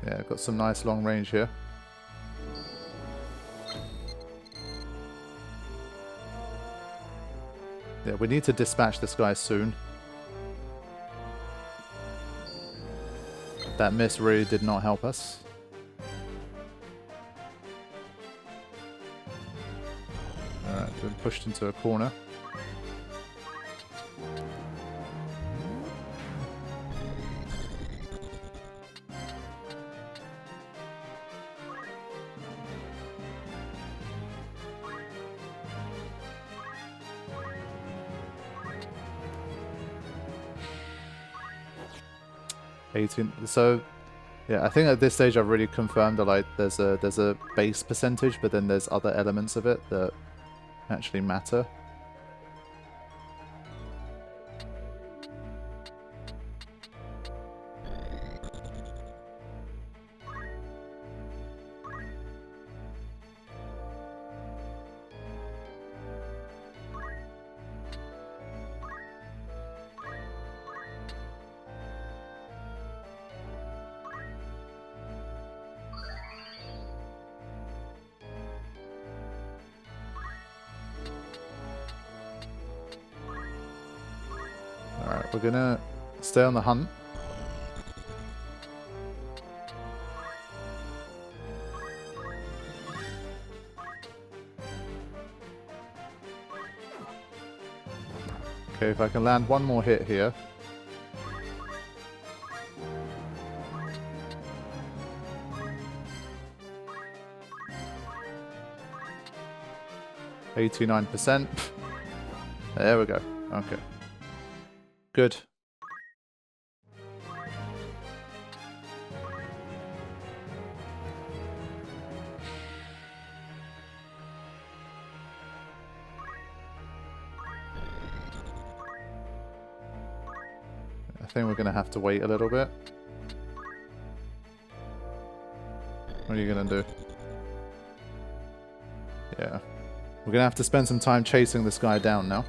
Yeah, got some nice long range here. Yeah, we need to dispatch this guy soon. That miss really did not help us. Alright, been pushed into a corner. So, yeah, I think at this stage I've really confirmed that like there's a base percentage, but then there's other elements of it that actually matter. Alright, we're gonna stay on the hunt. Okay, if I can land one more hit here. %89%. There we go. Okay. Good. I think we're going to have to wait a little bit. What are you going to do? Yeah. We're going to have to spend some time chasing this guy down now.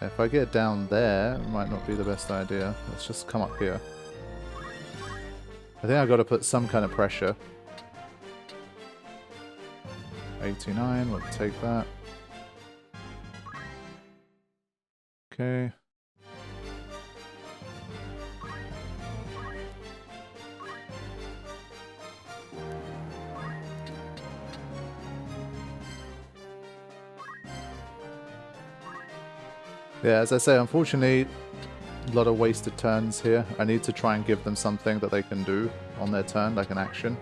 If I get down there, it might not be the best idea. Let's just come up here. I think I've got to put some kind of pressure. 89, we'll take that. Okay. Yeah, as I say, unfortunately, a lot of wasted turns here. I need to try and give them something that they can do on their turn, like an action.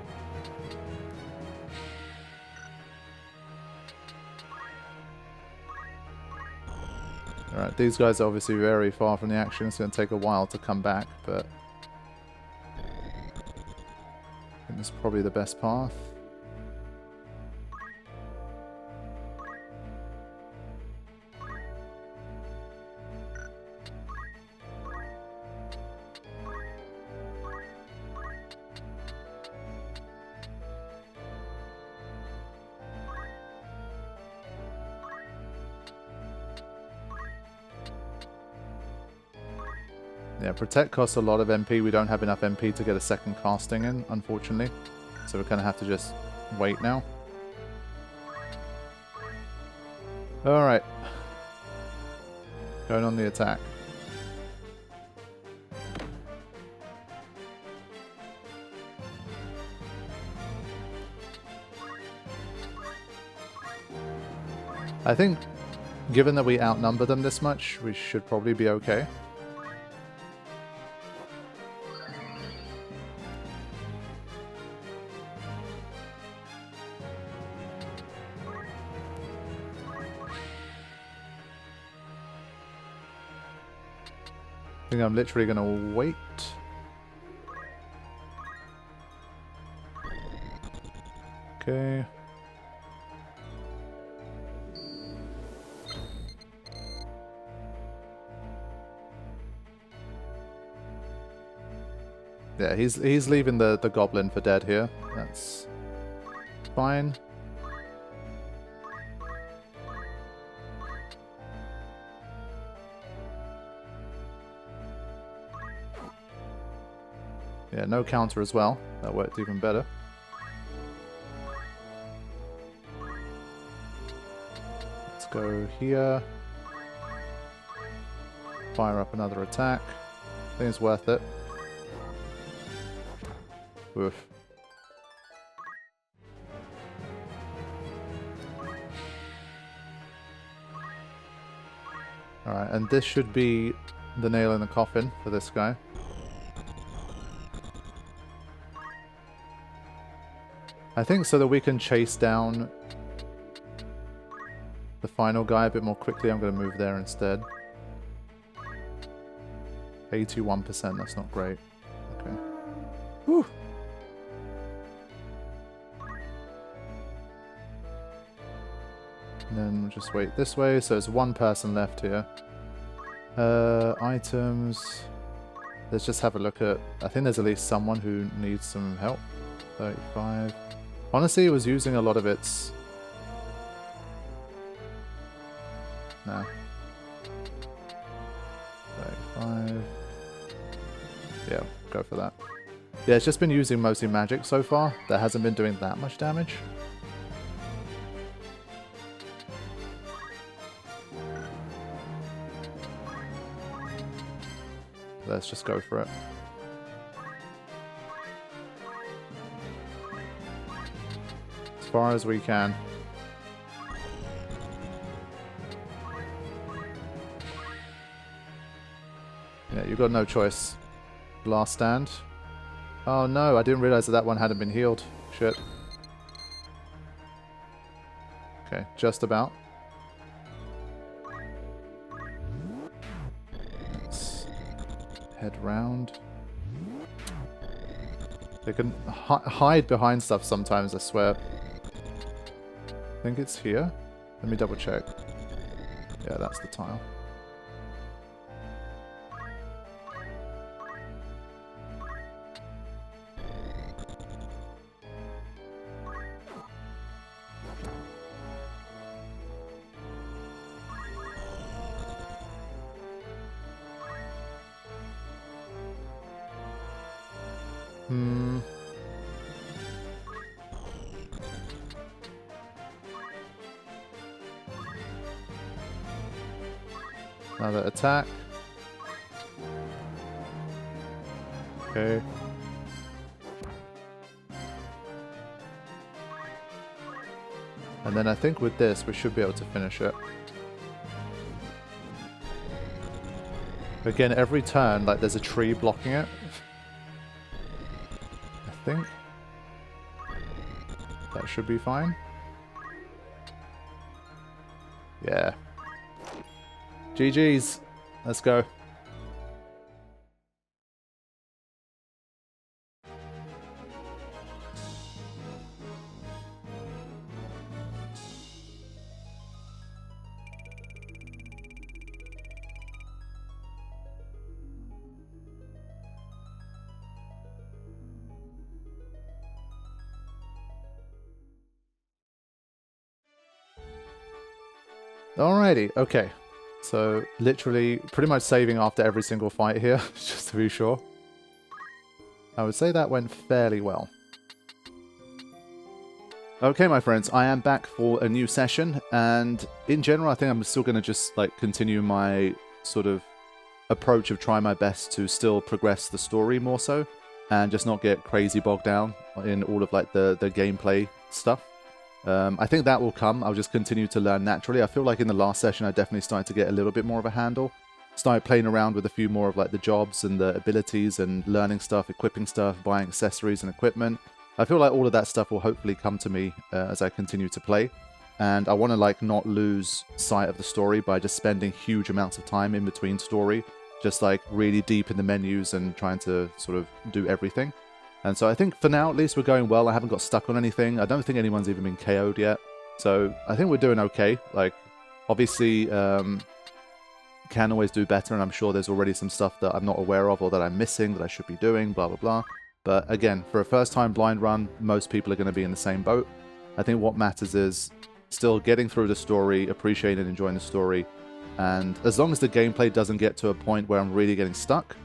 Alright, these guys are obviously very far from the action. It's going to take a while to come back, but I think this is probably the best path. Yeah, Protect costs a lot of MP. We don't have enough MP to get a second casting in, unfortunately. So we're going to have to just wait now. Alright. Going on the attack. I think, given that we outnumber them this much, we should probably be okay. I think I'm literally going to wait. Okay. Yeah, he's leaving the goblin for dead here. That's fine. Yeah, no counter as well. That worked even better. Let's go here. Fire up another attack. I think it's worth it. Oof. Alright, and this should be the nail in the coffin for this guy. I think so that we can chase down the final guy a bit more quickly, I'm going to move there instead. 81%, that's not great. Okay. Whew. And then we'll just wait this way, so there's one person left here. Items. Let's just have a look at... I think there's at least someone who needs some help. 35. Honestly, it was using a lot of its... No. 35. Yeah, go for that. Yeah, it's just been using mostly magic so far. That hasn't been doing that much damage. Let's just go for it. As far as we can. Yeah, you've got no choice. Last stand. Oh no, I didn't realize that one hadn't been healed. Shit. Okay, just about. Let's head round. They can hide behind stuff sometimes, I swear. I think it's here. Let me double check. Yeah, that's the tile. Another attack. Okay. And then I think with this, we should be able to finish it. Again, every turn, like, there's a tree blocking it. I think. That should be fine. Yeah. GG's. Let's go. Alrighty, okay. So, literally, pretty much saving after every single fight here, just to be sure. I would say that went fairly well. Okay, my friends, I am back for a new session, and in general, I think I'm still going to just, like, continue my sort of approach of trying my best to still progress the story more so, and just not get crazy bogged down in all of, like, the gameplay stuff. I think that will come. I'll just continue to learn naturally. I feel like in the last session I definitely started to get a little bit more of a handle. Started playing around with a few more of like the jobs and the abilities and learning stuff, equipping stuff, buying accessories and equipment. I feel like all of that stuff will hopefully come to me as I continue to play. And I want to like not lose sight of the story by just spending huge amounts of time in between story, just like really deep in the menus and trying to sort of do everything. And so I think for now, at least, we're going well. I haven't got stuck on anything. I don't think anyone's even been KO'd yet. So I think we're doing okay. Like, obviously, can always do better, and I'm sure there's already some stuff that I'm not aware of or that I'm missing that I should be doing, blah, blah, blah. But again, for a first-time blind run, most people are going to be in the same boat. I think what matters is still getting through the story, appreciating and enjoying the story, and as long as the gameplay doesn't get to a point where I'm really getting stuck,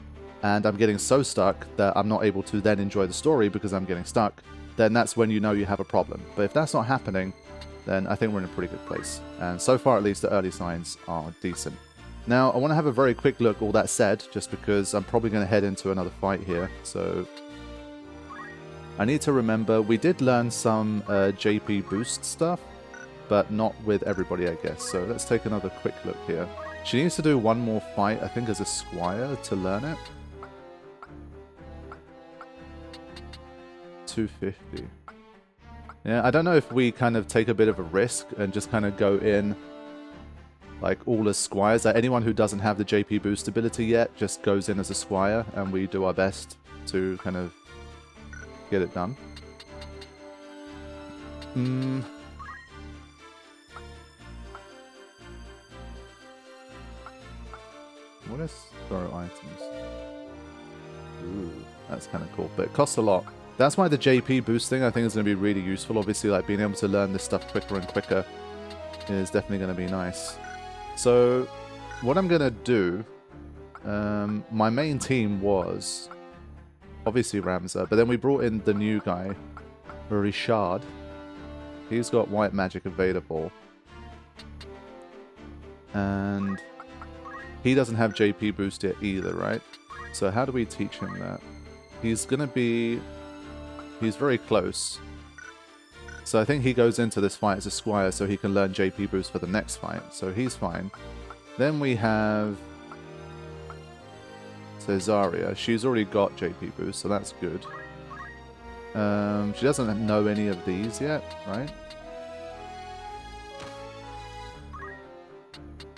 and I'm getting so stuck that I'm not able to then enjoy the story because I'm getting stuck, then that's when you know you have a problem. But if that's not happening, then I think we're in a pretty good place. And so far, at least, the early signs are decent. Now, I want to have a very quick look, all that said, just because I'm probably going to head into another fight here. So I need to remember, we did learn some JP boost stuff, but not with everybody, I guess. So let's take another quick look here. She needs to do one more fight, I think, as a squire to learn it. 250. Yeah, I don't know if we kind of take a bit of a risk and just kind of go in like all as squires. Like anyone who doesn't have the JP boost ability yet just goes in as a squire, and we do our best to kind of get it done. What is throw items? Ooh, that's kind of cool, but it costs a lot. That's why the JP boost thing I think is going to be really useful. Obviously, like being able to learn this stuff quicker and quicker is definitely going to be nice. So, what I'm going to do, my main team was obviously Ramza, but then we brought in the new guy, Richard. He's got white magic available. And he doesn't have JP boost yet either, right? So how do we teach him that? He's going to be... He's very close. So I think he goes into this fight as a squire so he can learn JP boost for the next fight. So he's fine. Then we have Cesaria. She's already got JP boost, so that's good. She doesn't know any of these yet, right?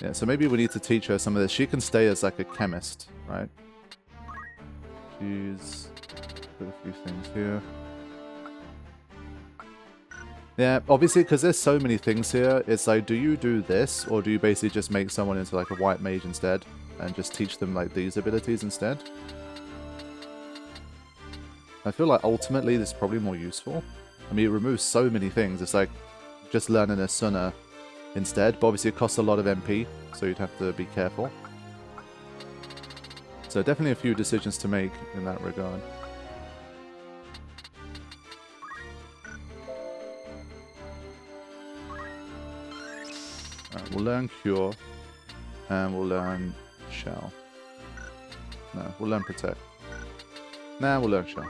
Yeah, so maybe we need to teach her some of this. She can stay as like a chemist, right? She's put a few things here. Yeah, obviously, because there's so many things here, it's like, do you do this, or do you basically just make someone into like a white mage instead, and just teach them like these abilities instead? I feel like ultimately this is probably more useful. I mean, it removes so many things. It's like just learning a Sunna instead, but obviously it costs a lot of MP, so you'd have to be careful. So definitely a few decisions to make in that regard. Alright, we'll learn Cure, and we'll learn Shell. No, we'll learn Protect. Nah, we'll learn Shell.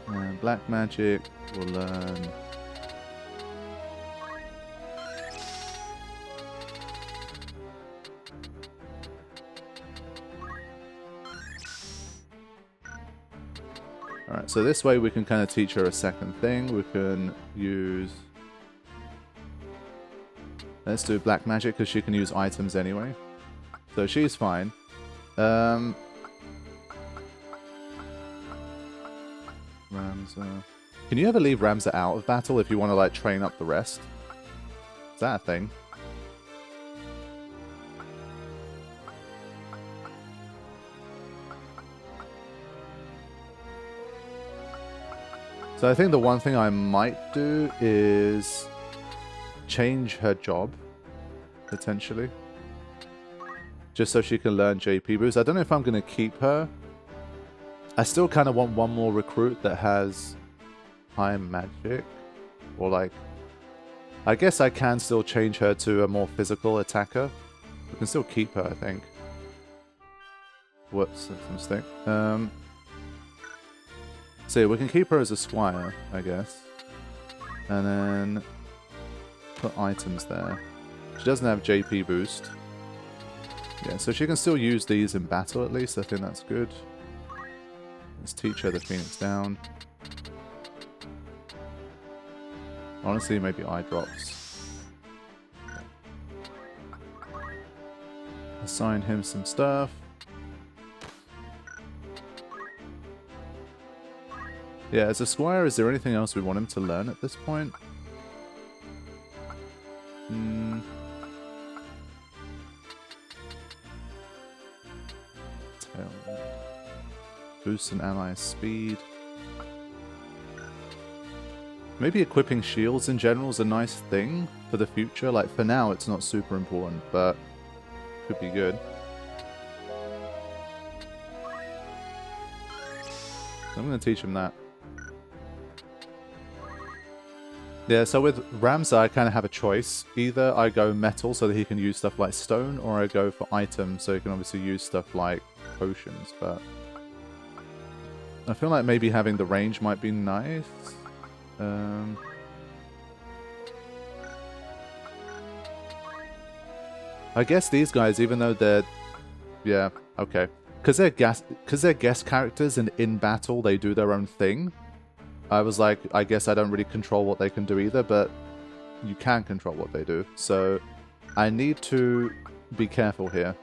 And Black Magic, we'll learn... Alright, so this way we can kind of teach her a second thing. We can use... Let's do Black Magic, because she can use items anyway. So she's fine. Ramza. Can you ever leave Ramza out of battle if you want to, like, train up the rest? Is that a thing? So I think the one thing I might do is change her job, potentially. Just so she can learn JP boost. I don't know if I'm going to keep her. I still kind of want one more recruit that has high magic. Or like... I guess I can still change her to a more physical attacker. We can still keep her, I think. Whoops, that's a mistake. So yeah, we can keep her as a squire, I guess. And then put items there. She doesn't have JP boost. Yeah, so she can still use these in battle at least. I think that's good. Let's teach her the Phoenix down. Honestly, maybe eye drops. Assign him some stuff. Yeah, as a squire, is there anything else we want him to learn at this point? Boost an ally's speed. Maybe equipping shields in general is a nice thing for the future. Like, for now, it's not super important, but could be good. I'm going to teach him that. Yeah, so with Ramza, I kind of have a choice. Either I go metal so that he can use stuff like stone, or I go for items so he can obviously use stuff like potions, but I feel like maybe having the range might be nice. I guess these guys, even though they're... Yeah, okay. Because they're guest characters and in battle they do their own thing, I was like, I guess I don't really control what they can do either, but you can control what they do. So I need to be careful here.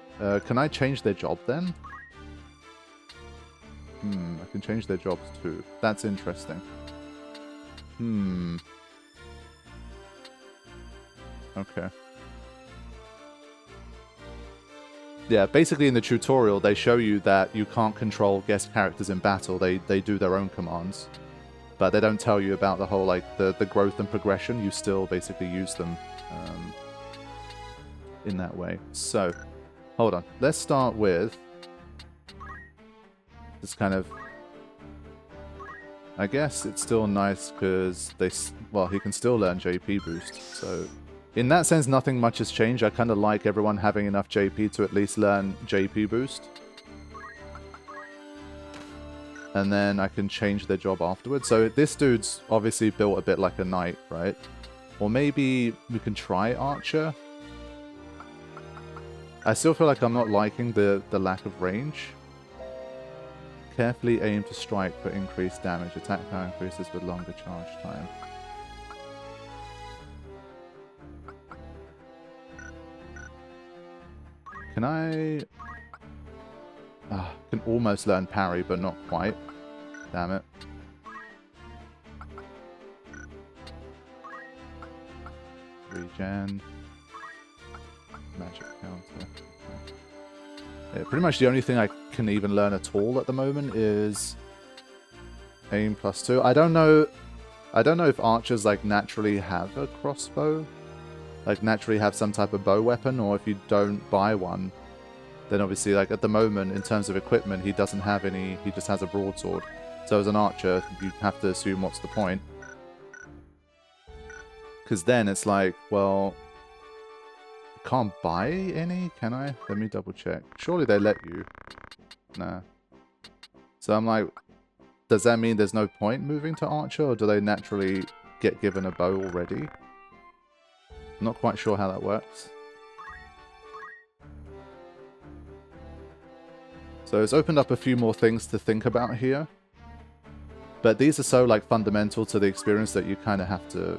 Can I change their job then? I can change their jobs too. That's interesting. Okay. Yeah, basically in the tutorial, they show you that you can't control guest characters in battle. They do their own commands. But they don't tell you about the whole, like, the growth and progression. You still basically use them in that way. So, hold on. Let's start with this kind of... I guess it's still nice because they... Well, he can still learn JP boost. So, in that sense, nothing much has changed. I kind of like everyone having enough JP to at least learn JP boost. And then I can change their job afterwards. So this dude's obviously built a bit like a knight, right? Or maybe we can try archer. I still feel like I'm not liking the lack of range. Carefully aim to strike for increased damage. Attack power increases with longer charge time. Can I... can almost learn parry, but not quite. Damn it. Regen. Magic counter. Yeah, pretty much the only thing I can even learn at all at the moment is aim +2. I don't know if archers like naturally have a crossbow. Like naturally have some type of bow weapon, or if you don't buy one, then obviously, like, at the moment, in terms of equipment, he doesn't have any, he just has a broadsword. So as an archer, you have to assume what's the point. Because then it's like, well, I can't buy any, can I? Let me double check. Surely they let you. Nah. So I'm like, does that mean there's no point moving to archer, or do they naturally get given a bow already? I'm not quite sure how that works. So it's opened up a few more things to think about here. But these are so, like, fundamental to the experience that you kind of have to,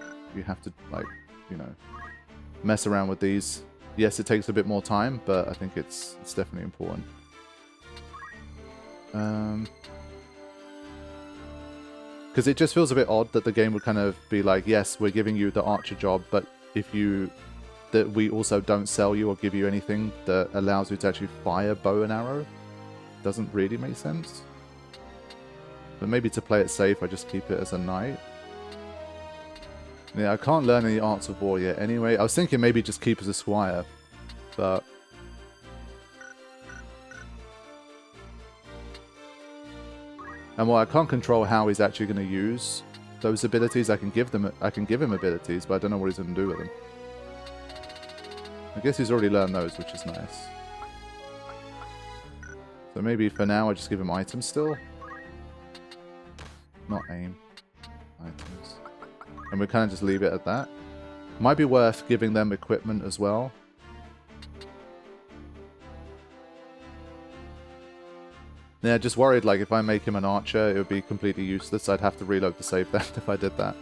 like, you know, mess around with these. Yes, it takes a bit more time, but I think it's definitely important. Because it just feels a bit odd that the game would kind of be like, yes, we're giving you the archer job, but if you... that we also don't sell you or give you anything that allows you to actually fire bow and arrow. Doesn't really make sense. But maybe to play it safe, I just keep it as a knight. Yeah, I can't learn any arts of war yet anyway. I was thinking maybe just keep as a squire, but... And well, I can't control how he's actually going to use those abilities. I can give him abilities, but I don't know what he's going to do with them. I guess he's already learned those, which is nice. So maybe for now I just give him items still. Not aim. Items. And we kind of just leave it at that. Might be worth giving them equipment as well. Yeah, just worried like if I make him an archer, it would be completely useless. I'd have to reload the save that if I did that.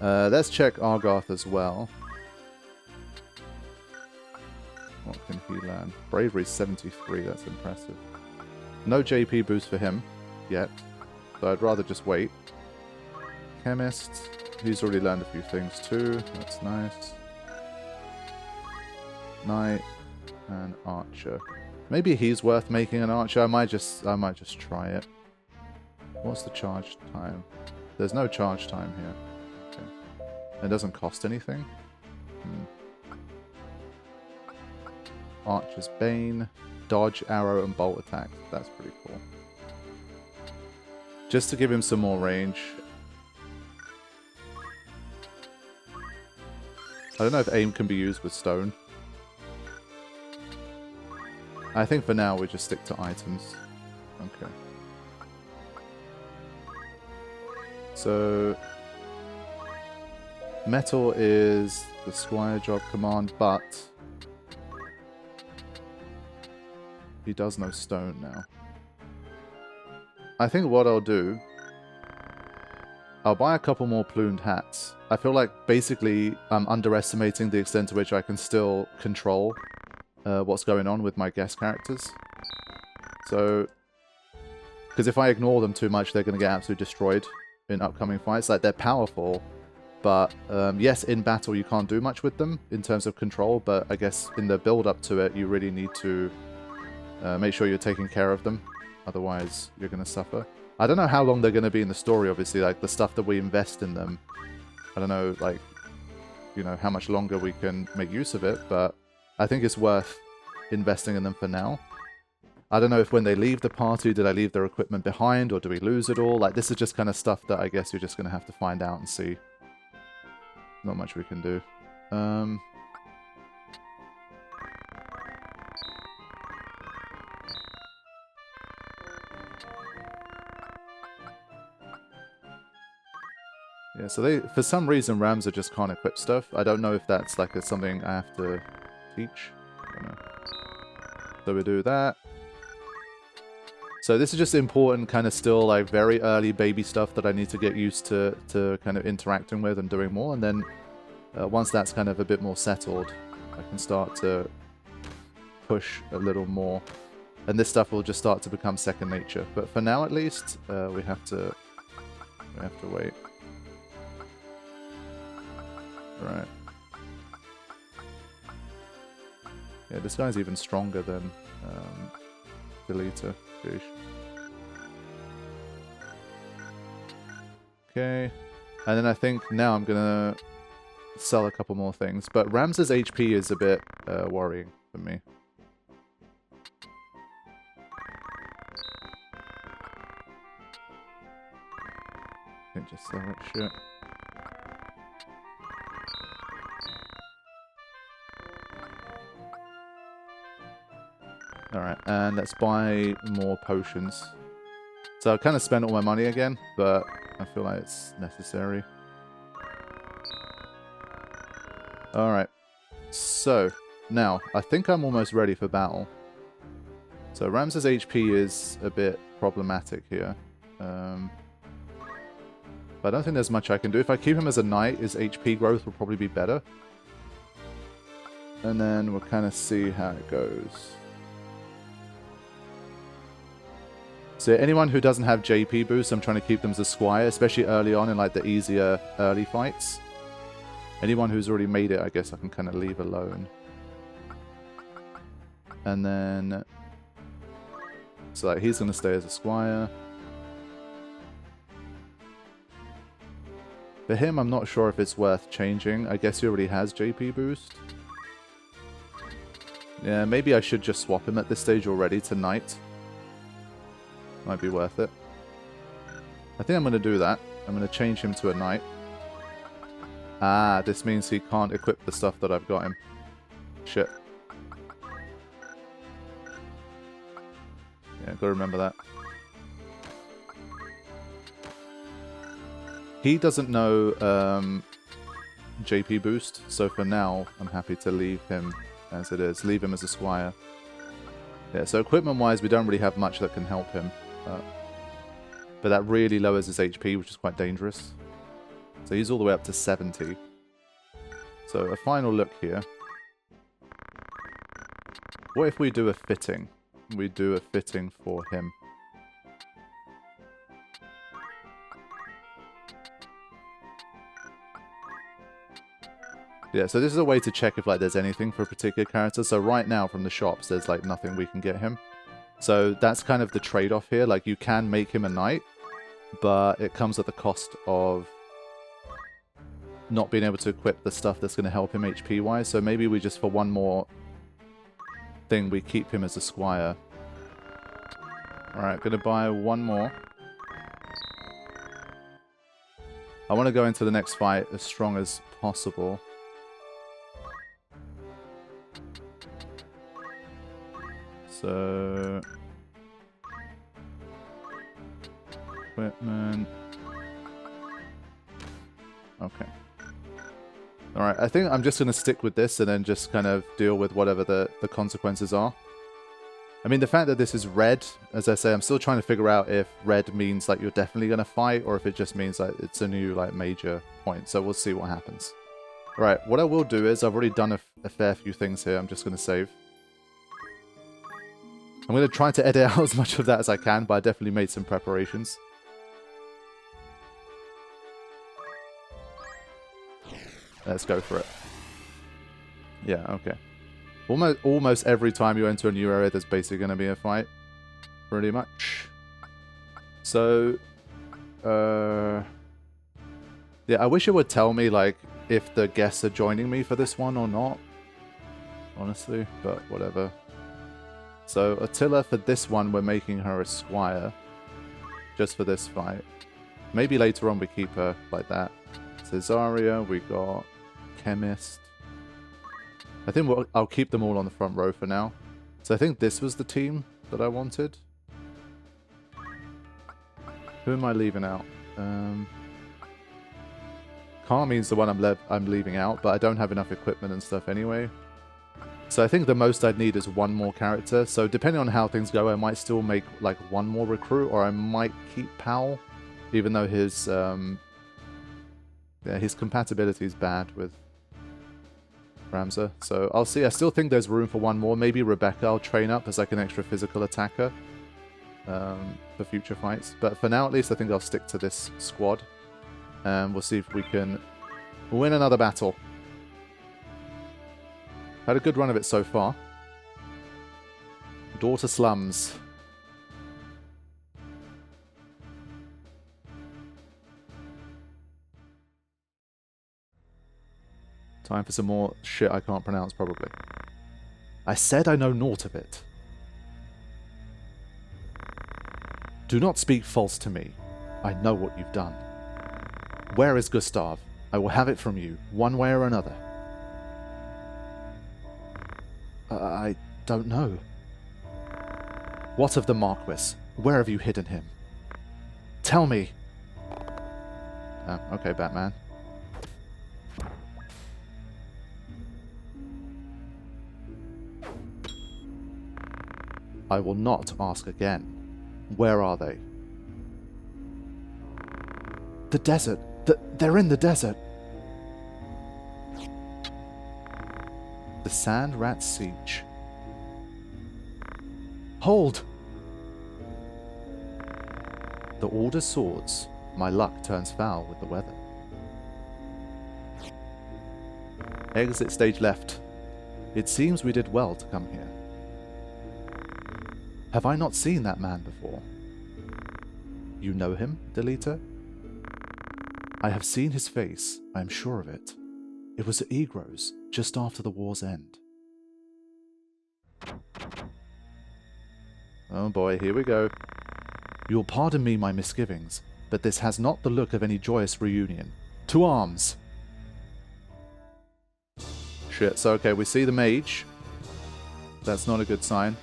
Let's check Argarth as well. What can he learn? Bravery 73, that's impressive. No JP boost for him yet, so I'd rather just wait. Chemist, he's already learned a few things too, that's nice. Knight and archer. Maybe he's worth making an archer. I might just try it. What's the charge time? There's no charge time here. Okay. It doesn't cost anything. Archer's Bane, dodge, arrow, and bolt attack. That's pretty cool. Just to give him some more range. I don't know if aim can be used with stone. I think for now we just stick to items. Okay. So metal is the squire job command, but he does know stone now. I think what I'll do, I'll buy a couple more plumed hats. I feel like basically I'm underestimating the extent to which I can still control what's going on with my guest characters. So, because if I ignore them too much, they're going to get absolutely destroyed in upcoming fights. Like, they're powerful, but yes, in battle you can't do much with them in terms of control, but I guess in the build-up to it, you really need to make sure you're taking care of them. Otherwise, you're going to suffer. I don't know how long they're going to be in the story, obviously. Like, the stuff that we invest in them, I don't know, like, you know, how much longer we can make use of it, but I think it's worth investing in them for now. I don't know if when they leave the party, did I leave their equipment behind, or do we lose it all? Like, this is just kind of stuff that I guess you're just going to have to find out and see. Not much we can do. Yeah, so they, for some reason, Ramza just can't equip stuff. I don't know if that's like something I have to teach. I don't know. So we do that. So this is just important, kind of still like very early baby stuff that I need to get used to kind of interacting with and doing more. And then once that's kind of a bit more settled, I can start to push a little more. And this stuff will just start to become second nature. But for now, at least, we have to wait. Right. Yeah, this guy's even stronger than Deleter. Sheesh. Okay. And then I think now I'm gonna sell a couple more things. But Ramza's HP is a bit worrying for me. I think just sell that shit. Alright, and let's buy more potions. So I kind of spent all my money again, but I feel like it's necessary. Alright, so now I think I'm almost ready for battle. So Ramza's HP is a bit problematic here. But I don't think there's much I can do. If I keep him as a knight, his HP growth will probably be better. And then we'll kind of see how it goes. So anyone who doesn't have JP boost, I'm trying to keep them as a squire, especially early on in like the easier early fights. Anyone who's already made it, I guess I can kind of leave alone. And then, so like he's going to stay as a squire. For him, I'm not sure if it's worth changing. I guess he already has JP boost. Yeah, maybe I should just swap him at this stage already to knight. Might be worth it. I think I'm going to do that. I'm going to change him to a knight. Ah, this means he can't equip the stuff that I've got him. Shit. Yeah, gotta remember that. He doesn't know JP boost, so for now, I'm happy to leave him as it is. Leave him as a squire. Yeah, so equipment-wise, we don't really have much that can help him. But that really lowers his HP, which is quite dangerous. So he's all the way up to 70. So a final look here. What if we do a fitting? We do a fitting for him. Yeah, so this is a way to check if like there's anything for a particular character. So right now from the shops, there's like nothing we can get him. So that's kind of the trade-off here. Like you can make him a knight, but it comes at the cost of not being able to equip the stuff that's going to help him HP-wise. So maybe we just, for one more thing, we keep him as a squire. Alright, going to buy one more. I want to go into the next fight as strong as possible. So... equipment... Okay. Alright, I think I'm just going to stick with this and then just kind of deal with whatever the consequences are. I mean, the fact that this is red, as I say, I'm still trying to figure out if red means like you're definitely going to fight or if it just means like it's a new like major point. So we'll see what happens. Alright, what I will do is I've already done a fair few things here. I'm just going to save. I'm going to try to edit out as much of that as I can, but I definitely made some preparations. Let's go for it. Yeah, okay. Almost every time you enter a new area, there's basically going to be a fight. Pretty much. So, yeah, I wish it would tell me, like, if the guests are joining me for this one or not. Honestly, but whatever. So, Attila, for this one, we're making her a squire. Just for this fight. Maybe later on we keep her like that. Cesaria, we got Chemist. I think I'll keep them all on the front row for now. So I think this was the team that I wanted. Who am I leaving out? Carmine's the one I'm leaving out, but I don't have enough equipment and stuff anyway. So I think the most I'd need is one more character. So depending on how things go, I might still make like one more recruit, or I might keep Powell, even though his compatibility is bad with Ramza. So I'll see. I still think there's room for one more. Maybe Rebecca I'll train up as like an extra physical attacker for future fights. But for now, at least, I think I'll stick to this squad. And we'll see if we can win another battle. Had a good run of it so far. Dorter Slums. Time for some more shit I can't pronounce, probably. I said I know naught of it. Do not speak false to me. I know what you've done. Where is Gustav? I will have it from you, one way or another. I don't know. What of the Marquis? Where have you hidden him? Tell me! Okay, Batman. I will not ask again. Where are they? The desert. They're in the desert. The Sand Rat Siege. Hold! The Order swords. My luck turns foul with the weather. Exit stage left. It seems we did well to come here. Have I not seen that man before? You know him, Delita? I have seen his face, I am sure of it. It was at Egros, just after the war's end. Oh boy, here we go. You'll pardon me my misgivings, but this has not the look of any joyous reunion. To arms! Shit, so okay, we see the mage. That's not a good sign.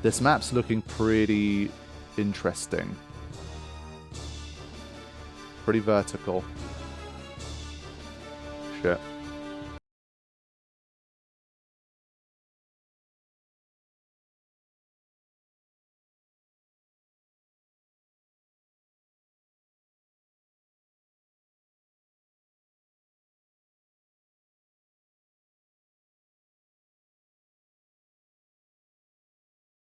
This map's looking pretty interesting. Pretty vertical. Shit.